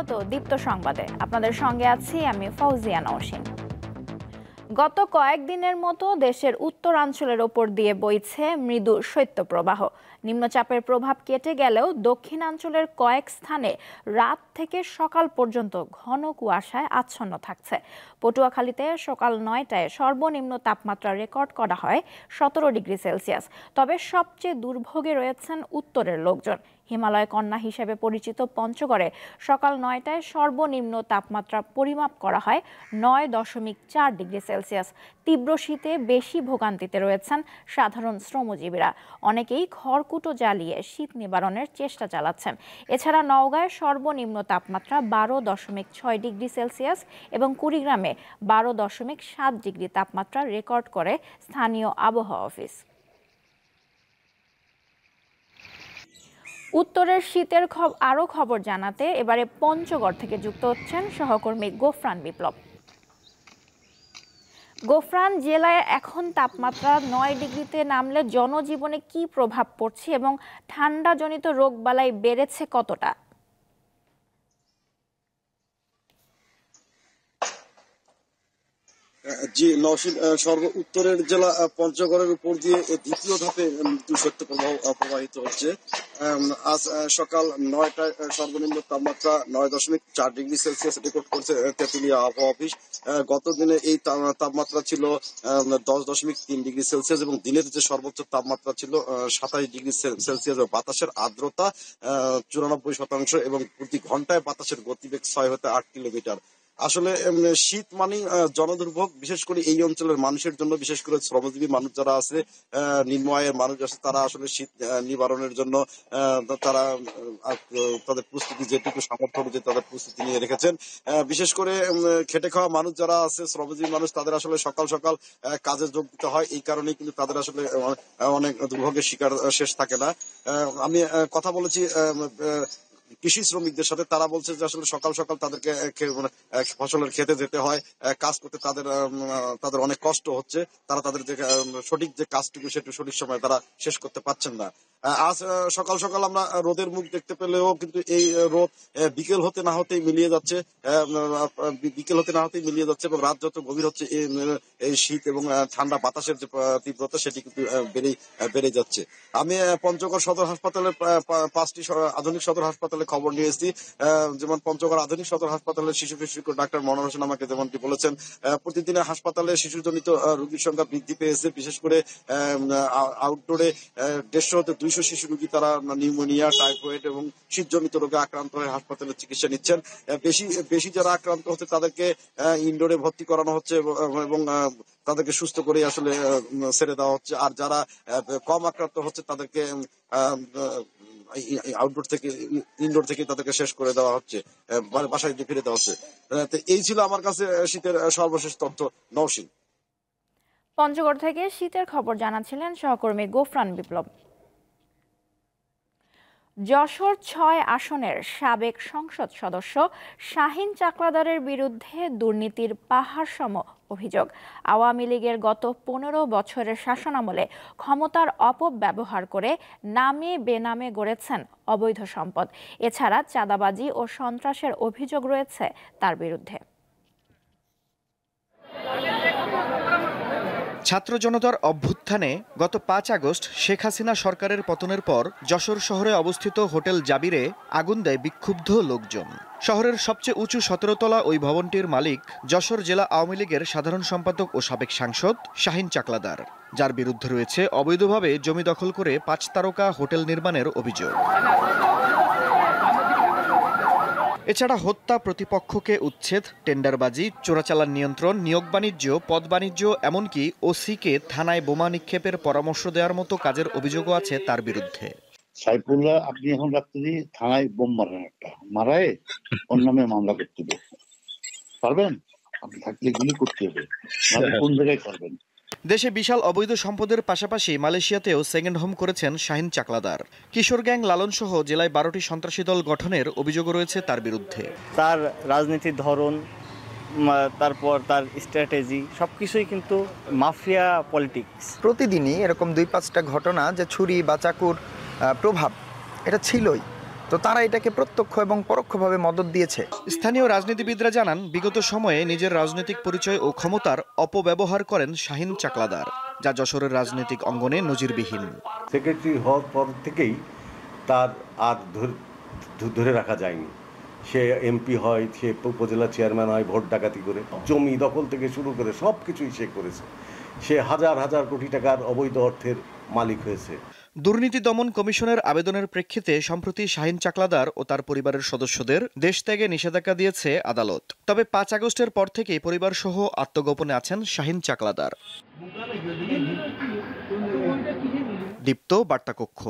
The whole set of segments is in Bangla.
স্বাগত দীপ্ত সংবাদে। আপনাদের সঙ্গে আছি আমি ফৌজিয়া নওশিন। গত কয়েকদিনের মতো দেশের উত্তরাঞ্চলের ওপর দিয়ে বইছে মৃদু শৈত্যপ্রবাহ। নিম্নচাপের প্রভাব কেটে গেলেও দক্ষিণাঞ্চলের কয়েক স্থানে রাত থেকে সকাল পর্যন্ত ঘন কুয়াশায় আচ্ছন্ন থাকছে। পটুয়াখালীতে সকাল ৯টায় সর্বনিম্ন তাপমাত্রা রেকর্ড করা হয় ১৭ ডিগ্রি সেলসিয়াস। তবে সবচেয়ে দুর্ভোগে রয়েছেন উত্তরের লোকজন। হিমালয় কন্যা হিসেবে পরিচিত পঞ্চগড়ে সকাল ৯টায় সর্বনিম্ন তাপমাত্রা পরিমাপ করা হয় ৯.৪ ডিগ্রি সেলসিয়াস। তীব্র শীতে বেশি ভোগান্তিতে রয়েছেন সাধারণ শ্রমজীবীরা। অনেকেই খড়কুটো জ্বালিয়ে শীত নিবারণের চেষ্টা চালাচ্ছেন। এছাড়া নওগাঁয় সর্বনিম্ন তাপমাত্রা ১২.৬ ডিগ্রি সেলসিয়াস এবং কুড়িগ্রামে ১২.৭ ডিগ্রি তাপমাত্রা রেকর্ড করে স্থানীয় আবহাওয়া অফিস। উত্তরের শীতের আরও খবর জানাতে এবারে পঞ্চগড় থেকে যুক্ত হচ্ছেন সহকর্মী গোফরান বিপ্লব। গোফরান, জেলায় এখন তাপমাত্রা ৯ ডিগ্রিতে নামলে জনজীবনে কি প্রভাব পড়ছে এবং ঠান্ডাজনিত রোগবালাই বেড়েছে কতটা? জি নওশিন, সর্ব উত্তরের জেলা পঞ্চগড়ের উপর দিয়ে দ্বিতীয় ধাপে মৃত্যু শৈত্যপ্রবাহ প্রবাহিত হচ্ছে। আজ সকাল ৯টায় সর্বনিম্ন তাপমাত্রা ৯.৪ ডিগ্রি সেলসিয়াস রেকর্ড করছে তেঁতুলিয়া আবহাওয়া অফিস। গত দিনে এই তাপমাত্রা ছিল ১০.৩ ডিগ্রি সেলসিয়াস এবং দিনের যে সর্বোচ্চ তাপমাত্রা ছিল ২৭ ডিগ্রি সেলসিয়াস। বাতাসের আর্দ্রতা ৯৪% এবং প্রতি ঘন্টায় বাতাসের গতিবেগ ৬ হতে ৮ কিলোমিটার। আসলে শীত মানে জনদুর্ভোগ, বিশেষ করে এই অঞ্চলের মানুষের জন্য, বিশেষ করে শ্রমজীবী মানুষ যারা আছে, নিম্ন আয়ের মানুষ আছে, তারা আসলে শীত নিবারণের জন্য তারা তাদের প্রস্তুতি যেটুকু সামর্থ্য অনুযায়ী তাদের প্রস্তুতি নিয়ে রেখেছেন। বিশেষ করে খেটে খাওয়া মানুষ যারা আছে, শ্রমজীবী মানুষ, তাদের আসলে সকাল সকাল কাজে যোগ দিতে হয়। এই কারণেই কিন্তু তাদের আসলে অনেক দুর্ভোগের শিকার শেষ থাকে না। আমি কথা বলেছি কৃষি শ্রমিকদের সাথে, তারা বলছে যে আসলে সকাল সকাল তাদেরকে ফসলের খেতে যেতে হয়, কাজ করতে তাদের অনেক কষ্ট হচ্ছে। তারা তাদের যে সঠিক যে কাজটুকু সেটু সঠিক সময় তারা শেষ করতে পারছেন না। আজ সকাল সকাল আমরা রোদের মুখ দেখতে পেলেও কিন্তু এই রোদ বিকেল হতে না হতেই মিলিয়ে যাচ্ছে এবং রাত যত গভীর হচ্ছে এই শীত এবং ঠান্ডা বাতাসের যে তীব্রতা সেটি কিন্তু বেড়ে যাচ্ছে। আমি পঞ্চগড় সদর হাসপাতালের 5টি আধুনিক সদর হাসপাতালে খবর নিয়ে এসেছি। যেমন পঞ্চগড় আধুনিক সদর হাসপাতালের শিশু বিশেষজ্ঞ ডাক্তার মনোয়ার হোসেন আমাকে যেমনটি বলেছেন, প্রতিদিনে হাসপাতালে শিশুজনিত রোগীর সংখ্যা বৃদ্ধি পেয়েছে। বিশেষ করে আউটডোরে 150 হতে 200 শিশু রোগী তারা নিউমোনিয়া, টাইফয়েড এবং শীতজনিত রোগে আক্রান্ত হয়ে হাসপাতালে চিকিৎসা নিচ্ছেন। বেশি যারা আক্রান্ত হচ্ছে তাদেরকে ইনডোরে ভর্তি করানো হচ্ছে এবং তাদেরকে সুস্থ করে আসলে ছেড়ে দেওয়া হচ্ছে। আর যারা কম আক্রান্ত হচ্ছে তাদেরকে ইনডোর থেকে তাদেরকে শেষ করে দেওয়া হচ্ছে, বাসায় ফিরে দেওয়া হচ্ছে। এই ছিল আমার কাছে শীতের সর্বশেষ তথ্য। নওশিন। পঞ্চগড় থেকে শীতের খবর জানাচ্ছিলেন সহকর্মী গোফরান বিপ্লব। যশোর ৬ আসনের সাবেক সংসদ সদস্য শাহীন চাকলাদারের বিরুদ্ধে দুর্নীতির পাহাড়সম অভিযোগ। আওয়ামী লীগের গত ১৫ বছরের শাসনামলে ক্ষমতার অপব্যবহার করে নামে বেনামে গড়েছেন অবৈধ সম্পদ। এছাড়া চাঁদাবাজি ও সন্ত্রাসের অভিযোগ রয়েছে তার বিরুদ্ধে। ছাত্র জনতার অভ্যুত্থানে গত ৫ আগস্ট শেখ হাসিনা সরকারের পতনের পর যশোর শহরে অবস্থিত হোটেল জাবিরে আগুন দেয় বিক্ষুব্ধ লোকজন। শহরের সবচেয়ে উঁচু ১৭ তলা ওই ভবনটির মালিক যশোর জেলা আওয়ামী লীগের সাধারণ সম্পাদক ও সাবেক সাংসদ শাহীন চাকলাদার, যার বিরুদ্ধে রয়েছে অবৈধভাবে জমি দখল করে ৫ তারকা হোটেল নির্মাণের অভিযোগ। এছাড়া হত্যা, প্রতিপক্ষকে উচ্ছেদ, টেন্ডারবাজি, চোরাচালান নিয়ন্ত্রণ, নিয়োগ বাণিজ্য, পদ বাণিজ্য, এমনকি ওসিকে থানায় বোমা নিক্ষেপের পরামর্শ দেওয়ার মতো কাজের অভিযোগও আছে তার বিরুদ্ধে। সাইফুল্লাহ, আপনি এখন রাত্রি থানায় বোম মারেন, একটা মারায় ওর নামে মামলা করতে হবে, পারবেন? আপনি থাকলে গুলি করতে হবে, কোন জায়গায় করবেন? দেশে বিশাল অবৈধ সম্পদের পাশাপাশি মালয়েশিয়াতেও সেকেন্ড হোম করেছেন শাহীন চাকলাদার। কিশোর গ্যাং লালন সহ জেলায় 12টি সন্ত্রাসী দল গঠনের অভিযোগও রয়েছে তার বিরুদ্ধে। তার রাজনীতির ধরন, তারপর তার স্ট্র্যাটেজি, সবকিছুই কিন্তু মাফিয়া পলিটিক্স। প্রতিদিনই এরকম ২-৫টা ঘটনা যে ছুরি বা চাকুর প্রভাব এটা ছিলই। তো তারা এটাকে প্রত্যক্ষ এবং পরোক্ষভাবে মদত দিয়েছে। স্থানীয় রাজনীতিবিদরা জানান, বিগত সময়ে নিজের রাজনৈতিক পরিচয় ও ক্ষমতার অপব্যবহার করেন শাহীন চাকলাদার, যা যশোরের রাজনৈতিক অঙ্গনে নজিরবিহীন। সেক্রেটারি হওয়ার পর থেকেই তার আর ধরে রাখা যায়নি। সে এমপি হয়, সে উপজেলা চেয়ারম্যান হয় ভোট ডাকাতি করে, জমি দখল থেকে শুরু করে সব কিছুই সে করেছে। সে হাজার হাজার কোটি টাকার অবৈধ অর্থের মালিক হয়েছে। দুর্নীতি দমন কমিশনের আবেদনের প্রেক্ষিতে সম্প্রতি শাহীন চাকলাদার ও তার পরিবারের সদস্যদের দেশ ত্যাগে নিষেধাজ্ঞা দিয়েছে আদালত। তবে 5 আগস্টের পর থেকেই পরিবারসহ আত্মগোপনে আছেন শাহীন চাকলাদার। দীপ্ত, বার্তা কক্ষ।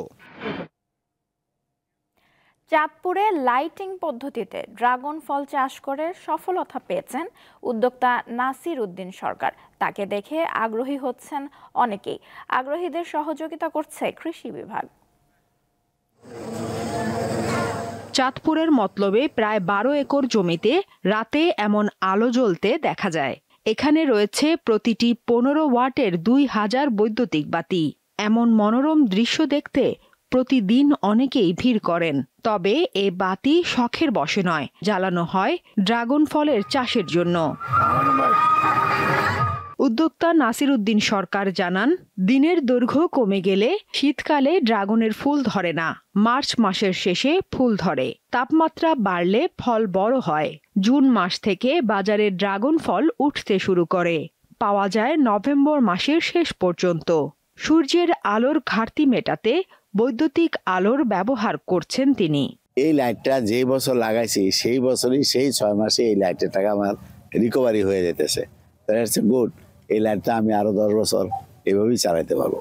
চাঁদপুরে লাইটিং পদ্ধতিতে ড্রাগন ফল চাষ করে সফলতা পেয়েছেন উদ্যোক্তা নাসির উদ্দিন সরকার। তাকে দেখে আগ্রহী হচ্ছেন অনেকেই। আগ্রহীদের সহযোগিতা করছে কৃষি বিভাগ। চাঁদপুরের মতলবে প্রায় 12 একর জমিতে রাতে এমন আলো জ্বলতে দেখা যায়। এখানে রয়েছে প্রতিটি 15 ওয়াটের 2000 বৈদ্যুতিক বাতি। এমন মনোরম দৃশ্য দেখতে প্রতিদিন অনেকেই ভিড় করেন। তবে এ বাতি শখের বশে নয়, জ্বালানো হয় ড্রাগন ফলের চাষের জন্য। উদ্যোক্তা নাসির উদ্দিন সরকার জানান, দিনের দৈর্ঘ্য কমে গেলে শীতকালে ড্রাগনের ফুল ধরে না। মার্চ মাসের শেষে ফুল ধরে। তাপমাত্রা বাড়লে ফল বড় হয়। জুন মাস থেকে বাজারে ড্রাগন ফল উঠতে শুরু করে। পাওয়া যায় নভেম্বর মাসের শেষ পর্যন্ত। সূর্যের আলোর ঘাটতি মেটাতে বৈদ্যুতিক আলোর ব্যবহার করছেন তিনি। এই লাইটটা যে বছর লাগাইছি সেই বছরই সেই 6 মাসে এই লাইটের টাকা আমার রিকভারি হয়ে যেতেছে। That's good. এই লাইটটা আমি আরো 10 বছর এভাবেই চালাতে পারবো।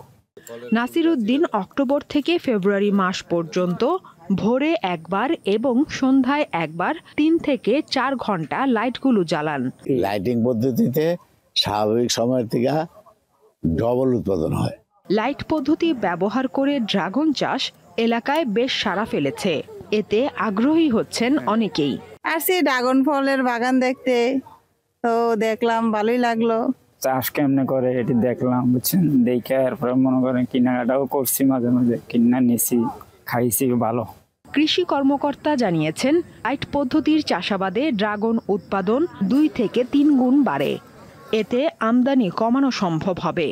নাসির উদ্দিন অক্টোবর থেকে ফেব্রুয়ারি মাস পর্যন্ত ভোরে একবার এবং সন্ধ্যায় একবার 3 থেকে 4 ঘন্টা লাইটগুলো জ্বালান। লাইটিং পদ্ধতিতে স্বাভাবিক সময়ের থেকে ডবল উৎপাদন হয়। লাইট পদ্ধতি ব্যবহার করে ড্রাগন চাষ এলাকায় বেশ সাড়া ফেলেছে। এতে আগ্রহী হচ্ছেন অনেকেই। আসছি ড্রাগন ফলের বাগান দেখতে, তো দেখলাম ভালোই লাগলো। চাষ কেমনে করে এটি দেখলাম, বুঝছেন, দেখে এরপরে মনে করেন কেনাকাটাও করছি, মাঝে মাঝে কিনা নিছি, খাইছি, ভালো। কৃষি কর্মকর্তা জানিয়েছেন, লাইট পদ্ধতির চাষাবাদে ড্রাগন উৎপাদন 2 থেকে 3 গুণ বাড়ে। এতে আমদানি কমানো সম্ভব হবে।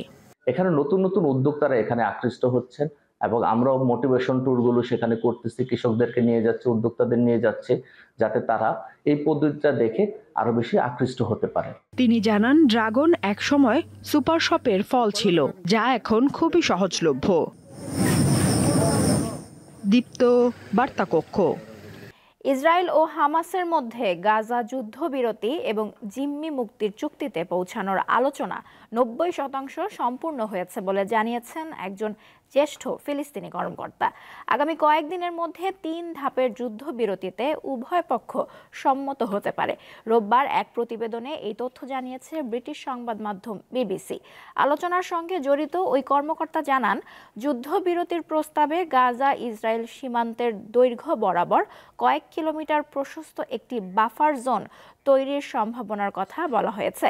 এখানে নতুন নতুন উদ্যোক্তারা এখানে আকৃষ্ট হচ্ছেন এবং আমরাও মোটিভেশন ট্যুরগুলো সেখানে করতেছি, কৃষকদেরকে নিয়ে যাচ্ছে, উদ্যোক্তাদের নিয়ে যাচ্ছে, যাতে তারা এই পদ্ধতিটা দেখে আরো বেশি আকৃষ্ট হতে পারে। তিনি জানান, ড্রাগন একসময় সুপার শপের ফল ছিল, যা এখন খুবই সহজলভ্য। দীপ্ত, বার্তা কক্ষ। ইসরায়েল ও হামাসের মধ্যে গাজা যুদ্ধবিরতি এবং জিম্মি মুক্তির চুক্তিতে পৌঁছানোর আলোচনা 90% সম্পূর্ণ হয়েছে বলে জানিয়েছেন একজন জ্যেষ্ঠ ফিলিস্তিনি কর্মকর্তা। আগামী কয়েকদিনের মধ্যে 3 ধাপের যুদ্ধবিরতিতে উভয় পক্ষ সম্মত হতে পারে। রোববার এক প্রতিবেদনে এই তথ্য জানিয়েছে ব্রিটিশ সংবাদ মাধ্যম বিবিসি। আলোচনার সঙ্গে জড়িত ওই কর্মকর্তা জানান, যুদ্ধবিরতির প্রস্তাবে গাজা ইসরায়েল সীমান্তের দৈর্ঘ্য বরাবর কয়েক কিলোমিটার প্রশস্ত একটি বাফার জোন তৈরির সম্ভাবনার কথা বলা হয়েছে।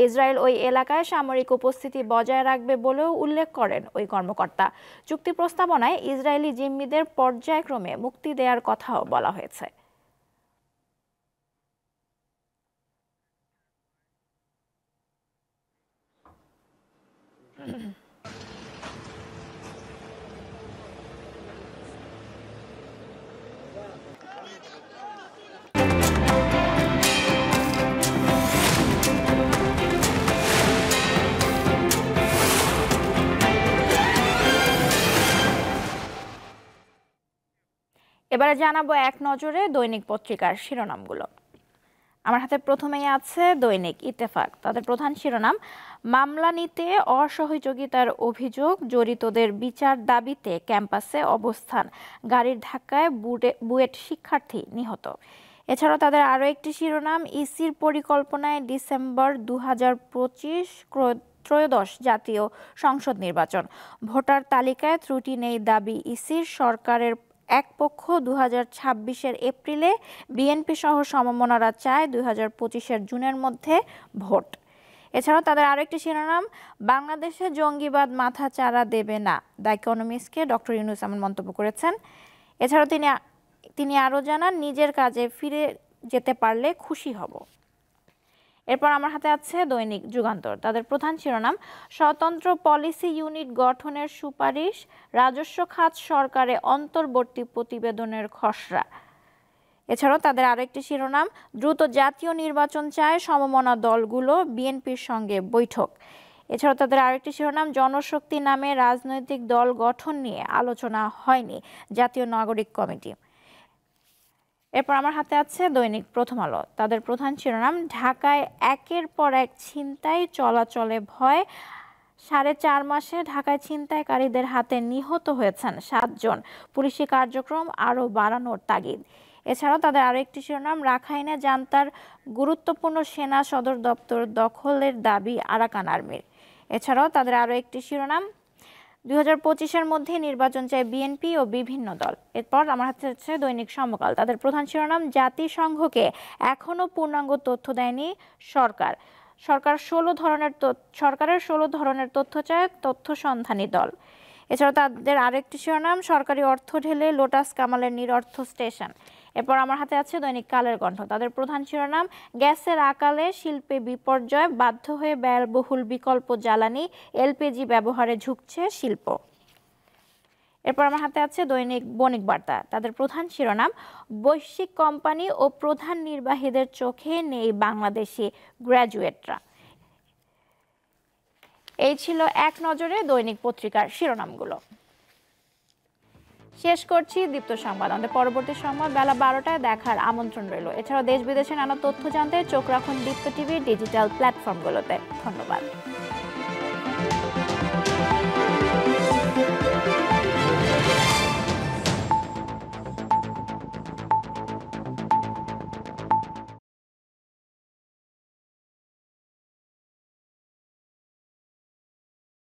ইসরায়েল ওই এলাকায় সামরিক উপস্থিতি বজায় রাখবে বলেও উল্লেখ করেন ওই কর্মকর্তা। চুক্তি প্রস্তাবনায় ইসরায়েলি জিম্মিদের পর্যায়ক্রমে মুক্তি দেওয়ার কথাও বলা হয়েছে। এবারে জানাবো এক নজরে দৈনিক পত্রিকার শিরোনামগুলো। আমার হাতে প্রথমেই আছে দৈনিক ইত্তেফাক। তাদের প্রধান শিরোনাম, মামলা নিতে অসহযোগিতার অভিযোগ, জড়িতদের বিচার দাবিতে ক্যাম্পাসে অবস্থান, গাড়ির ধাক্কায় বুয়েট শিক্ষার্থী নিহত। এছাড়াও তাদের আরও একটি শিরোনাম, ইসির পরিকল্পনায় ডিসেম্বর 2025 ত্রয়োদশ জাতীয় সংসদ নির্বাচন, ভোটার তালিকায় ত্রুটি নেই দাবি ইসির, সরকারের এক পক্ষ 2026-এর এপ্রিলে, বিএনপি সহ সমমনারা চায় 2025-এর জুনের মধ্যে ভোট। এছাড়াও তাদের আরেকটি শিরোনাম, বাংলাদেশে জঙ্গিবাদ মাথা চাড়া দেবে না, দ্য ইকোনমিস্টকে ডক্টর ইউনূস এমন মন্তব্য করেছেন। এছাড়াও তিনি তিনি আরও জানান, নিজের কাজে ফিরে যেতে পারলে খুশি হব। এরপর আমার হাতে আছে দৈনিক যুগান্তর। তাদের প্রধান শিরোনাম, স্বতন্ত্র পলিসি ইউনিট গঠনের সুপারিশ, রাজস্ব খাত সরকারে অন্তর্বর্তী প্রতিবেদনের খসড়া। এছাড়াও তাদের আরেকটি শিরোনাম, দ্রুত জাতীয় নির্বাচন চায় সমমনা দলগুলো, বিএনপির সঙ্গে বৈঠক। এছাড়াও তাদের আরেকটি শিরোনাম, জনশক্তি নামে রাজনৈতিক দল গঠন নিয়ে আলোচনা হয়নি, জাতীয় নাগরিক কমিটি। এরপর আমার হাতে আছে দৈনিক প্রথম আলো। তাদের প্রধান শিরোনাম, ঢাকায় একের পর এক ছিনতাই, চলাচলে ভয়। 4.5 মাসে ঢাকায় ছিনতাইকারীদের হাতে নিহত হয়েছেন 7 জন, পুলিশি কার্যক্রম আরও বাড়ানোর তাগিদ। এছাড়াও তাদের আরও একটি শিরোনাম, রাখাইনে জান্তার গুরুত্বপূর্ণ সেনা সদর দপ্তর দখলের দাবি আরাকান আর্মির। এছাড়াও তাদের আরও একটি শিরোনাম, 2025-এর মধ্যে নির্বাচন চায় বিএনপি ও বিভিন্ন দল। এরপর আমার হাতে আছে দৈনিক সমকাল। তাদের প্রধান শিরোনাম, জাতিসংঘকে এখনও পূর্ণাঙ্গ তথ্য দেয়নি সরকার। সরকারের 16 ধরনের তথ্য চায় তথ্য সন্ধানী দল। এছাড়াও তাদের আরেকটি শিরোনাম, সরকারি অর্থ ঢেলে লোটাস কামালের নিরর্থ স্টেশন। এরপর আমার হাতে আছে দৈনিক কালের কণ্ঠ। তাদের প্রধান শিরোনাম, গ্যাসের আকালে শিল্পে বিপর্যয়, বাধ্য হয়ে ব্যয়বহুল বিকল্প জ্বালানি এলপিজি ব্যবহারে ঝুঁকছে শিল্প। এরপর আমার হাতে আছে দৈনিক বণিক বার্তা। তাদের প্রধান শিরোনাম, বৈশ্বিক কোম্পানি ও প্রধান নির্বাহীদের চোখে নেই বাংলাদেশি গ্র্যাজুয়েটরা। এই ছিল এক নজরে দৈনিক পত্রিকার শিরোনামগুলো। শেষ করছি দীপ্ত সংবাদ। আমাদের পরবর্তী সংবাদ বেলা 12টায় দেখার আমন্ত্রণ রইল। এছাড়াও দেশ বিদেশে নানা তথ্য জানতে চোখ রাখুন দীপ্ত টিভির ডিজিটাল প্ল্যাটফর্মগুলোতে। ধন্যবাদ।